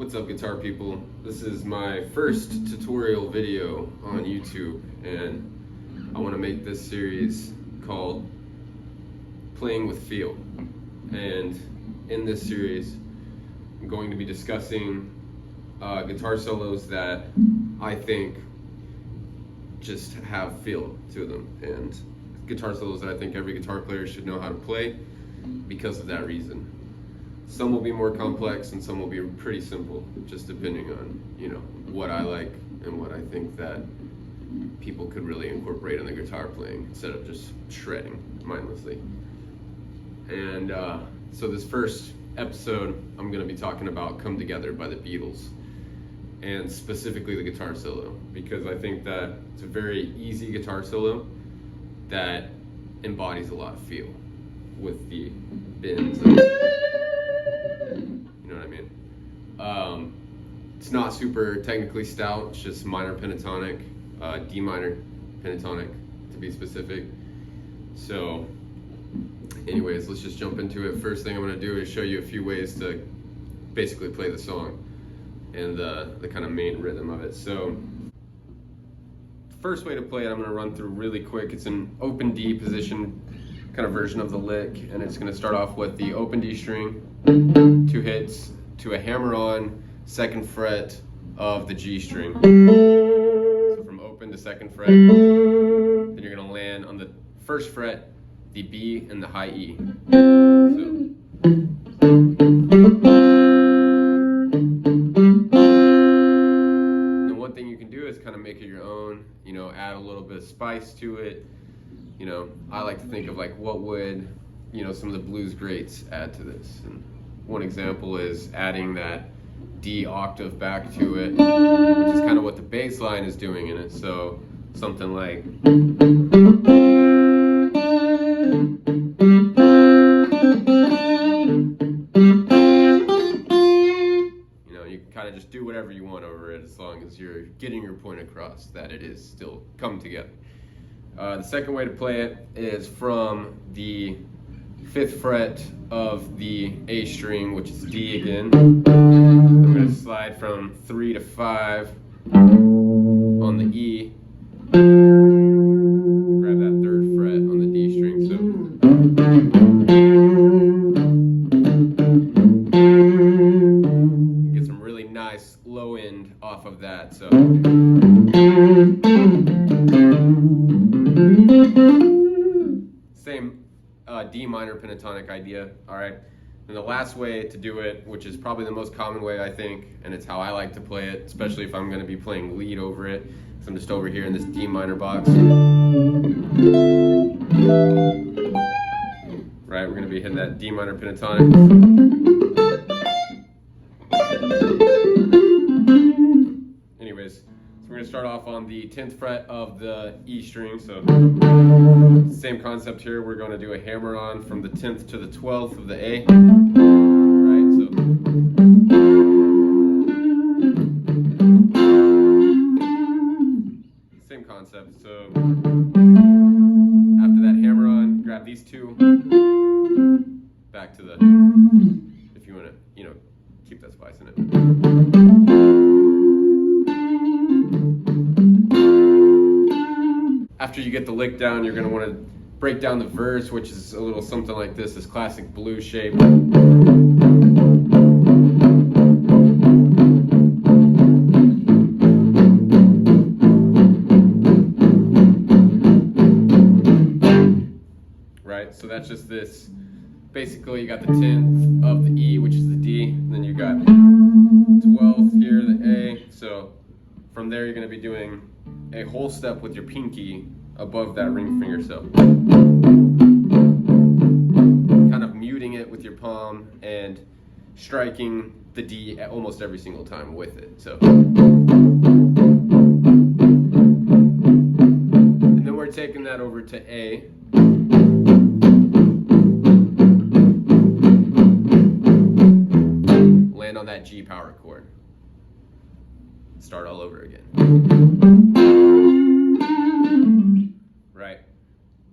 What's up, guitar people? This is my first tutorial video on YouTube, and I want to make this series called Playing with Feel. And in this series, I'm going to be discussing guitar solos that I think just have feel to them, and guitar solos that I think every guitar player should know how to play because of that reason. Some will be more complex and some will be pretty simple, just depending on, what I like and what I think that people could really incorporate in the guitar playing instead of just shredding mindlessly. And so this first episode, I'm going to be talking about Come Together by the Beatles, and specifically the guitar solo, because I think that it's a very easy guitar solo that embodies a lot of feel with the bends. You know what I mean? It's not super technically stout, it's just minor pentatonic, D minor pentatonic to be specific. So anyways, let's just jump into it. First thing I'm going to do is show you a few ways to basically play the song and the kind of main rhythm of it. So the first way to play it, I'm going to run through really quick. It's an open D position kind of version of the lick, and it's going to start off with the open D string, 2 hits to a hammer-on 2nd fret of the G string. So from open to 2nd fret, then you're going to land on the 1st fret, the B and the high E. So and one thing you can do is kind of make it your own, add a little bit of spice to it. I like to think of like, what would, some of the blues greats add to this? And one example is adding that D octave back to it, which is kind of what the bass line is doing in it. So something like, you can kind of just do whatever you want over it as long as you're getting your point across that it is still come together. The second way to play it is from the 5th fret of the A string, which is D again. I'm going to slide from 3 to 5 on the E. Grab that 3rd fret on the D string. So you get some really nice low end off of that. So same D minor pentatonic idea, all right? And the last way to do it, which is probably the most common way I think, and it's how I like to play it, especially if I'm going to be playing lead over it, so I'm just over here in this D minor box. Right, we're going to be hitting that D minor pentatonic. Anyways, so we're going to start off on the 10th fret of the E string. So same concept here. We're going to do a hammer on from the 10th to the 12th of the A. Right, so same concept. So after that hammer on, grab these 2 back to the, if you want to, keep that spice in it. After you get the lick down, you're going to want to break down the verse, which is a little something like this classic blues shape. Right, so that's just this. Basically, you got the 10th of the E, which is the D, and then you got 12th here, the A. So from there, you're going to be doing a whole step with your pinky above that ring finger, so kind of muting it with your palm and striking the D at almost every single time with it. So, and then we're taking that over to A. Land on that G power chord. Start all over again. Right.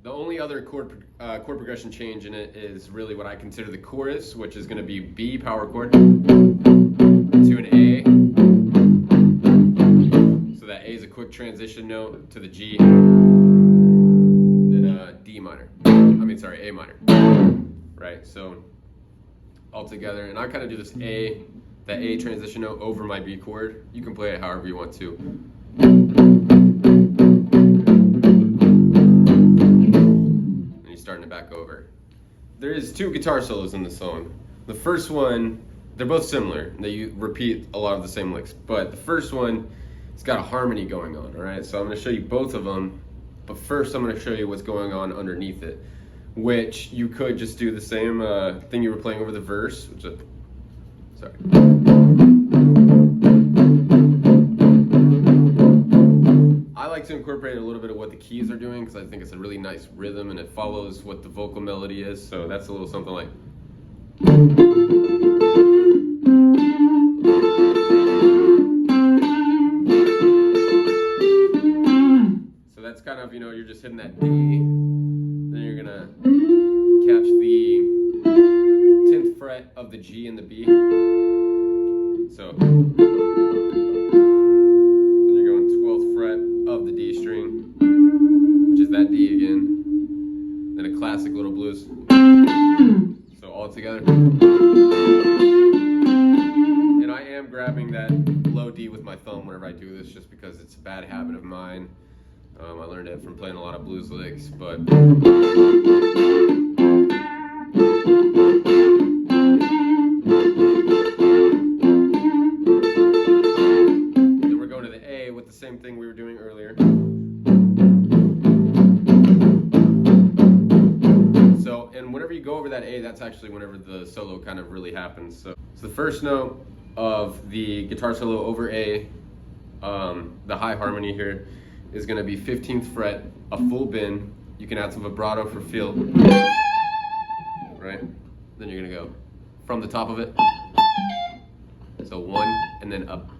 The only other chord progression change in it is really what I consider the chorus, which is going to be B power chord to an A, transition note to the G, then D minor. A minor. Right? So all together, and I kind of do that A transition note over my B chord. You can play it however you want to. And you're starting to back over. There is 2 guitar solos in the song. The first one, they're both similar. They repeat a lot of the same licks, but the first one, it's got a harmony going on, all right? So I'm gonna show you both of them, but first I'm gonna show you what's going on underneath it, which you could just do the same thing you were playing over the verse, which is, sorry. I like to incorporate a little bit of what the keys are doing because I think it's a really nice rhythm and it follows what the vocal melody is, so that's a little something like. So that's kind of, you're just hitting that D, then you're gonna catch the 10th fret of the G and the B. So then you're going 12th fret of the D string, which is that D again, then a classic little blues. So all together. And I am grabbing that low D with my thumb whenever I do this just because it's a bad habit of mine. I learned it from playing a lot of blues licks, but then we're going to the A with the same thing we were doing earlier. So, and whenever you go over that A, that's actually whenever the solo kind of really happens. So the first note of the guitar solo over A, the high harmony here, is going to be 15th fret, a full bend. You can add some vibrato for feel, right? Then you're going to go from the top of it. So 1, and then up,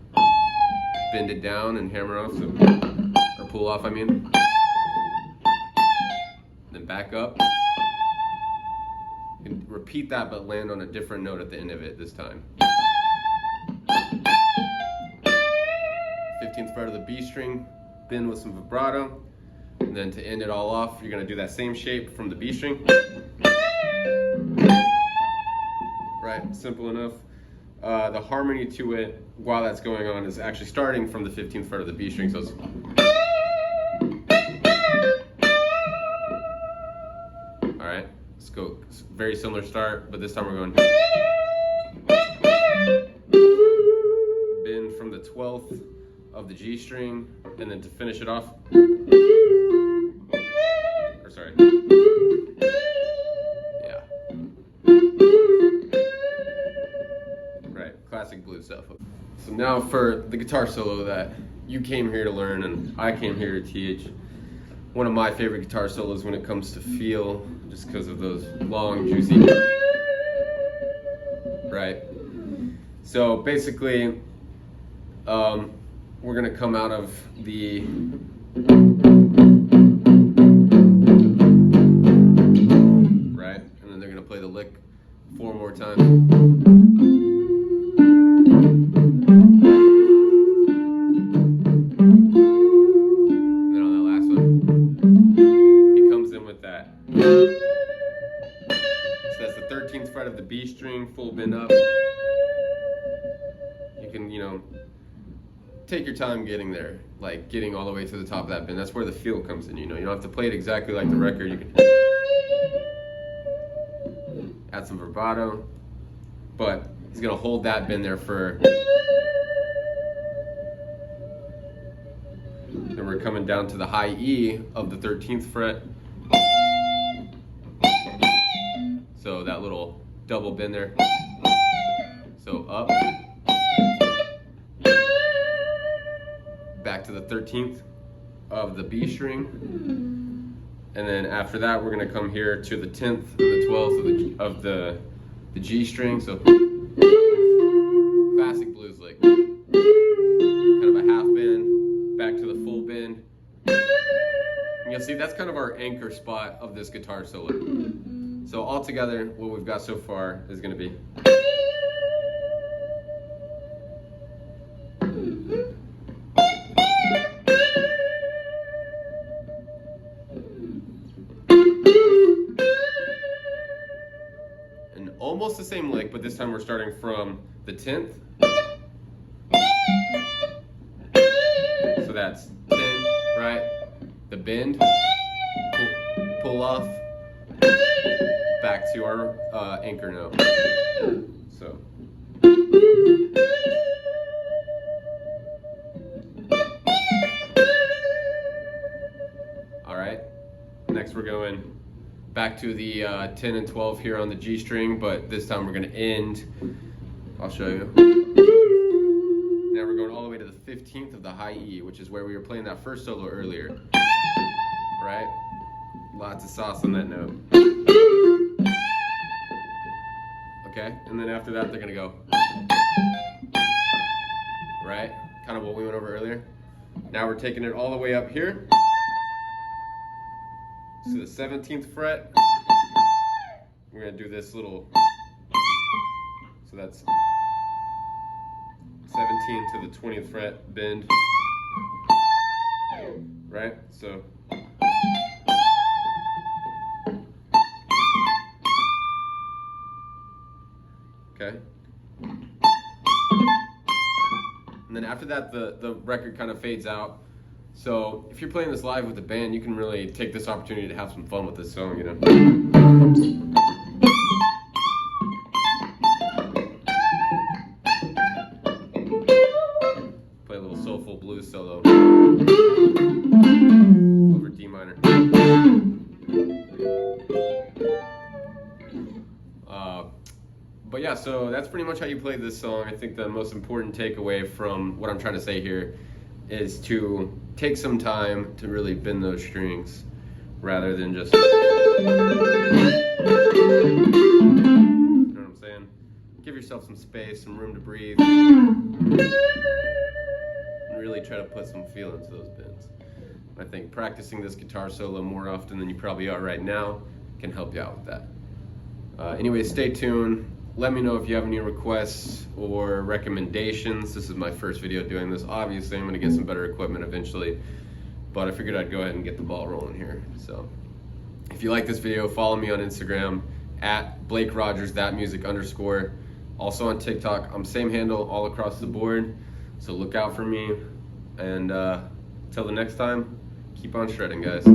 bend it down and hammer off, or pull off, I mean. Then back up. And repeat that, but land on a different note at the end of it this time. 15th fret of the B string, bend with some vibrato, and then to end it all off, you're going to do that same shape from the B string. Right, simple enough. The harmony to it while that's going on is actually starting from the 15th fret of the B string, so it's all right, let's go. It's very similar start, but this time we're going bend from the 12th of the G string, and then to finish it off, or sorry, yeah, right, classic blues stuff. So now for the guitar solo that you came here to learn and I came here to teach, one of my favorite guitar solos when it comes to feel, just because of those long, juicy, right? So basically, we're gonna come out of the right, and then they're gonna play the lick 4 more times. And then on that last one, he comes in with that. So that's the 13th fret of the B string, full bend up. You can, take your time getting there, like getting all the way to the top of that bend. That's where the feel comes in, you don't have to play it exactly like the record. You can add some vibrato, but he's gonna hold that bend there for, then we're coming down to the high E of the 13th fret. So that little double bend there. So up, back to the 13th of the B string, and then after that we're going to come here to the 10th and the 12th of the G string. So classic blues lick, kind of a half bend, back to the full bend, and you'll see that's kind of our anchor spot of this guitar solo. So all together, what we've got so far is going to be. almost the same lick, but this time we're starting from the 10th. So that's 10, right? The bend, pull off, back to our anchor note. So. All right, next we're going back to the 10 and 12 here on the G string, but this time we're gonna end. I'll show you. Now we're going all the way to the 15th of the high E, which is where we were playing that first solo earlier. Right? Lots of sauce on that note. Okay, and then after that they're gonna go. Right? Kind of what we went over earlier. Now we're taking it all the way up here to the 17th fret. We're gonna do this little, so that's 17 to the 20th fret bend, right? So okay. And then after that, the record kind of fades out. So if you're playing this live with the band, you can really take this opportunity to have some fun with this song, you know. Play a little soulful blues solo over D minor. But yeah, so that's pretty much how you play this song. I think the most important takeaway from what I'm trying to say here is to take some time to really bend those strings rather than just, you know what I'm saying? Give yourself some space, some room to breathe, and really try to put some feel into those bends. I think practicing this guitar solo more often than you probably are right now can help you out with that. Anyway, stay tuned. Let me know if you have any requests or recommendations. This is my first video doing this. Obviously, I'm gonna get some better equipment eventually, but I figured I'd go ahead and get the ball rolling here. So if you like this video, follow me on Instagram at Blake Rogers, _. Also on TikTok, I'm same handle all across the board. So look out for me. And till the next time, keep on shredding, guys.